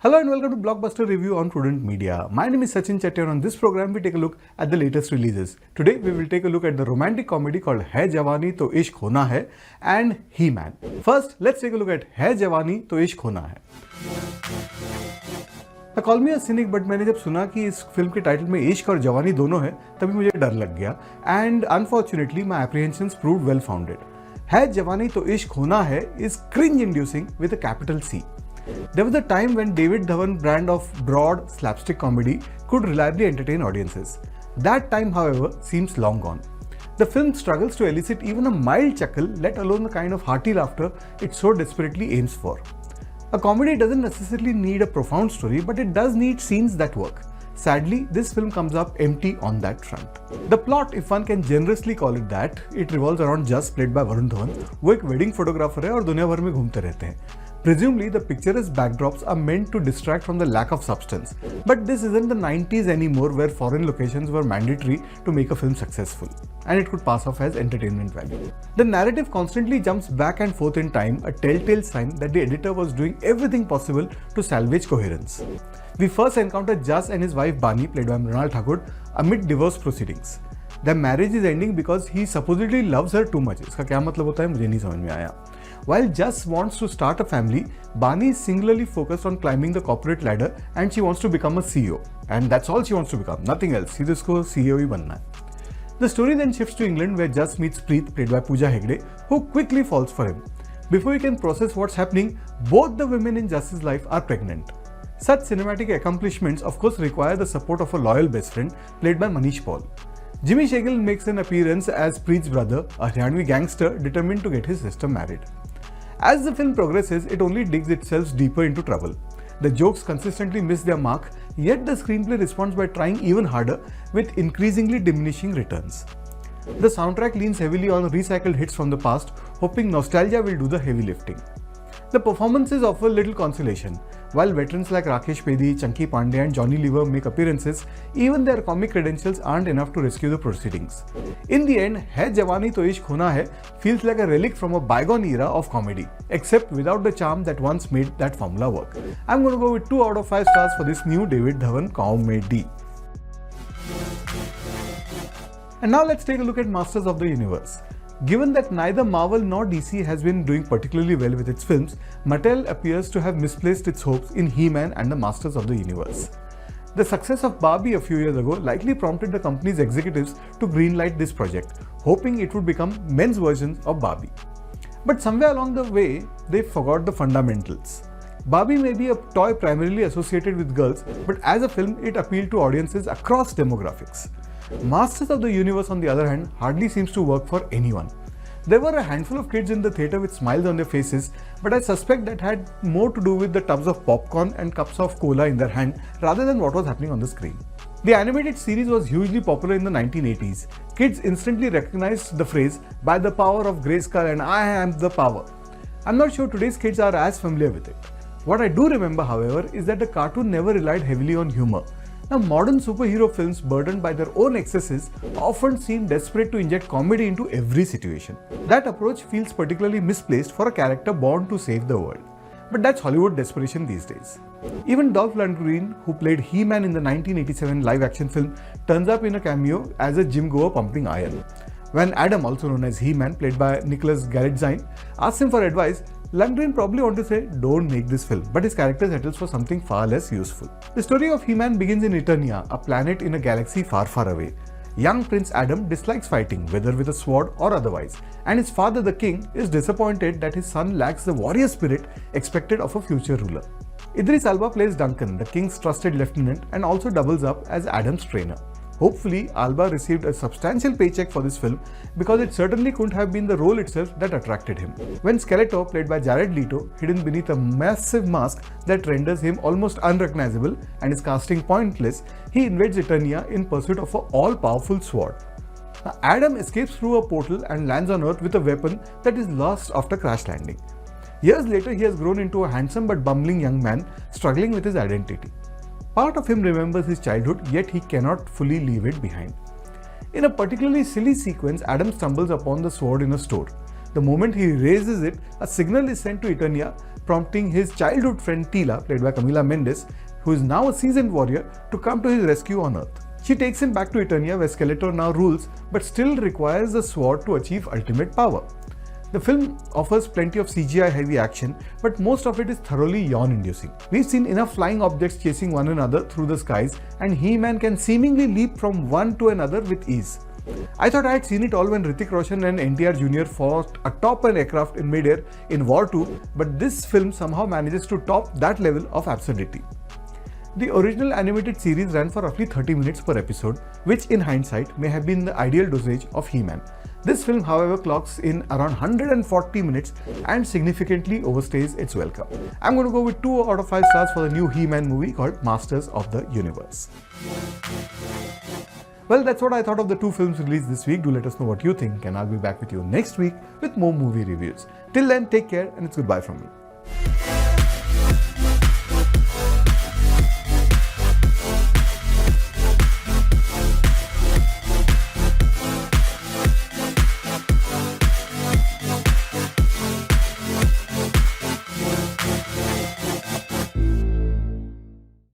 Hello and welcome to Blockbuster review on Prudent Media. My name is Sachin Chatte and on this program we take a look at the latest releases. Today we will take a look at the romantic comedy called Hai Jawani Toh Ishq Hona Hai and He-Man. First, let's take a look at Hai Jawani Toh Ishq Hona Hai. Call me a cynic, but मैंने जब सुना कि इस film के title में इश्क और जवानी दोनों है तभी मुझे डर लग गया and unfortunately my apprehensions proved well founded. Hai Jawani Toh Ishq Hona Hai is cringe inducing with a capital C. There was a time when David Dhawan brand of broad slapstick comedy could reliably entertain audiences. That time, however, seems long gone. The film struggles to elicit even a mild chuckle, let alone the kind of hearty laughter it so desperately aims for. A comedy doesn't necessarily need a profound story, but it does need scenes that work. Sadly, this film comes up empty on that front. The plot, if one can generously call it that, it revolves around Jas, played by Varun Dhawan, वो एक wedding photographer है और दुनिया भर में घूमते रहते हैं. Presumably, the picturesque backdrops are meant to distract from the lack of substance. But this isn't the 90s anymore where foreign locations were mandatory to make a film successful. And it could pass off as entertainment value. The narrative constantly jumps back and forth in time, a telltale sign that the editor was doing everything possible to salvage coherence. We first encounter Jas and his wife Bani, played by Mrinal Thakur, amid divorce proceedings. Their marriage is ending because he supposedly loves her too much. इसका क्या मतलब होता है मुझे नहीं समझ में आया. While Jas wants to start a family, Bani is singularly focused on climbing the corporate ladder and she wants to become a CEO. And that's all she wants to become, nothing else. सीधे उसको CEO ही बनना है. The story then shifts to England where Jas meets Preet, played by Pooja Hegde, who quickly falls for him. Before he can process what's happening, both the women in Jas's life are pregnant. Such cinematic accomplishments of course require the support of a loyal best friend, played by Manish Paul. Jimmy Shegal makes an appearance as Preet's brother, a Haryanvi gangster determined to get his sister married. As the film progresses, it only digs itself deeper into trouble. The jokes consistently miss their mark, yet the screenplay responds by trying even harder with increasingly diminishing returns. The soundtrack leans heavily on recycled hits from the past, hoping nostalgia will do the heavy lifting. The performances offer little consolation. While veterans like Rakesh Pedhi, Chunky Pandey and Johnny Lever make appearances, even their comic credentials aren't enough to rescue the proceedings. In the end, Hai Jawani Toh Ishq Hona Hai feels like a relic from a bygone era of comedy, except without the charm that once made that formula work. I'm going to go with 2 out of 5 stars for this new David Dhawan comedy. And now let's take a look at Masters of the Universe. Given that neither Marvel nor DC has been doing particularly well with its films, Mattel appears to have misplaced its hopes in He-Man and the Masters of the Universe. The success of Barbie a few years ago likely prompted the company's executives to greenlight this project, hoping it would become men's versions of Barbie. But somewhere along the way, they forgot the fundamentals. Barbie may be a toy primarily associated with girls, but as a film, it appealed to audiences across demographics. Masters of the Universe, on the other hand, hardly seems to work for anyone. There were a handful of kids in the theatre with smiles on their faces, but I suspect that had more to do with the tubs of popcorn and cups of cola in their hand rather than what was happening on the screen. The animated series was hugely popular in the 1980s. Kids instantly recognized the phrase, "By the power of Grayskull and I am the power." I'm not sure today's kids are as familiar with it. What I do remember, however, is that the cartoon never relied heavily on humor. Now, modern superhero films burdened by their own excesses often seem desperate to inject comedy into every situation. That approach feels particularly misplaced for a character born to save the world. But that's Hollywood desperation these days. Even Dolph Lundgren, who played He-Man in the 1987 live-action film, turns up in a cameo as a gym-goer pumping iron. When Adam, also known as He-Man, played by Nicholas Galitzine, asks him for advice, Lundgren probably wants to say, don't make this film, but his character settles for something far less useful. The story of He-Man begins in Eternia, a planet in a galaxy far, far away. Young Prince Adam dislikes fighting, whether with a sword or otherwise, and his father, the king, is disappointed that his son lacks the warrior spirit expected of a future ruler. Idris Elba plays Duncan, the king's trusted lieutenant, and also doubles up as Adam's trainer. Hopefully, Alba received a substantial paycheck for this film because it certainly couldn't have been the role itself that attracted him. When Skeletor, played by Jared Leto, hidden beneath a massive mask that renders him almost unrecognizable and his casting pointless, he invades Eternia in pursuit of an all-powerful sword. Now, Adam escapes through a portal and lands on Earth with a weapon that is lost after crash landing. Years later, he has grown into a handsome but bumbling young man struggling with his identity. Part of him remembers his childhood, yet he cannot fully leave it behind. In a particularly silly sequence, Adam stumbles upon the sword in a store. The moment he raises it, a signal is sent to Eternia, prompting his childhood friend Tila, played by Camila Mendes, who is now a seasoned warrior, to come to his rescue on Earth. She takes him back to Eternia, where Skeletor now rules, but still requires the sword to achieve ultimate power. The film offers plenty of CGI heavy action, but most of it is thoroughly yawn-inducing. We've seen enough flying objects chasing one another through the skies, and He-Man can seemingly leap from one to another with ease. I thought I had seen it all when Hrithik Roshan and NTR Jr. fought atop an aircraft in mid-air in War 2, but this film somehow manages to top that level of absurdity. The original animated series ran for roughly 30 minutes per episode, which in hindsight may have been the ideal dosage of He-Man. This film, however, clocks in around 140 minutes and significantly overstays its welcome. I'm going to go with 2 out of 5 stars for the new He-Man movie called Masters of the Universe. Well, that's what I thought of the 2 films released this week. Do let us know what you think, and I'll be back with you next week with more movie reviews. Till then, take care, and it's goodbye from me.